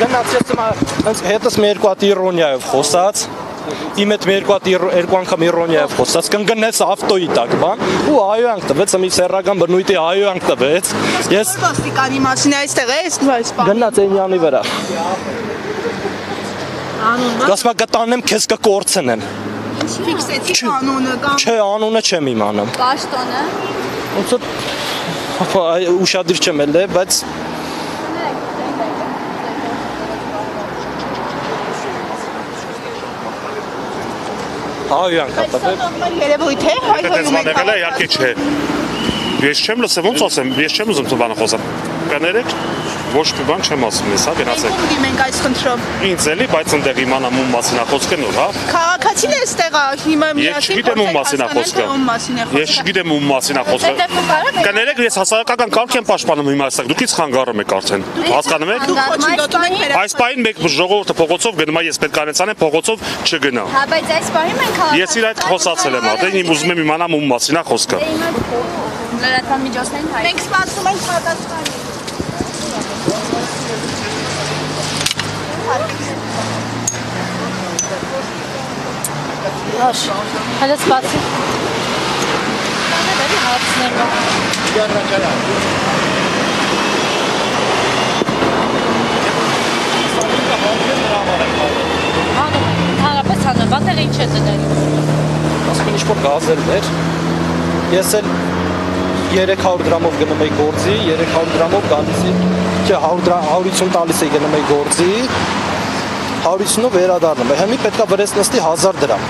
Գնաց ես հետս մի երկու հատ իրոնիայով խոսած, իմ հետ մի երկու անգամ իրոնիայով խոսած, կնգնեց ավտոյի տակ, բան, ու հայոյանք տվեց, մի սեռական բնույթի հայոյանք տվեց, ես ոստիկանի մասին այստեղ է, գնաց Էնյանի վրա, ասմա գտանեմ, քեզ կկործնեմ, ֆիքսեցի անունը կամ չէ, անունը չեմ իմանում, Պաշտոնը ուշադիր չեմ էլ է, բայց հայոյանք հատվել երևույթ է, Տեսման եղել է, իհարկե չէ։ Ես չեմ լսել, ոնց ասեմ, ես չեմ ուզում բանը խոսեմ։ Կներեք, ոչ մի բան չեմ ասում ես, հա, գնացեք։ Ում դիմենք այս խնդրով։ Ինձ էլի, բայց ընդեղ իմանամ ում մասին է խոսքը նոր, հա։ Քաղաքացին է այստեղ, հիմա Ես չգիտեմ ում մասին է խոսքը։ Ես չգիտեմ ում մասին է խոսքը։ Կներեք, ես հասարակական կարգ եմ պաշտպանում հիմա այստեղ, դուք ինձ խանգարում եք արդեն։ Հասկանում եք։ Այս պահին մեկ ժողովուրդը փողոցով գնում է, ես պետք է անեցանեմ փողոցով չգնա։ Հա, բայց այս պահին մենք Ես իր այդ խոսացել եմ, արդեն իմ ուզում եմ իմանամ ում մասին է խոսքը։ լրատվական միջոցներին հայ։ Մենք սպասում ենք պատասխանի։ Հաշ, հələ սպասի։ Բերի հարցներ Հանրապես հանրված էլ ինչ է դնել։ ասում ինչ-որ գազեր էր, ես էլ 300 դրամով գնում էի գործի, 300 դրամով գալիս էի, չէ 150 տալիս էի գնում էի գործի, 150-ով վերադառնում եմ, հիմի պետքա վրես նստի 1000 դրամ,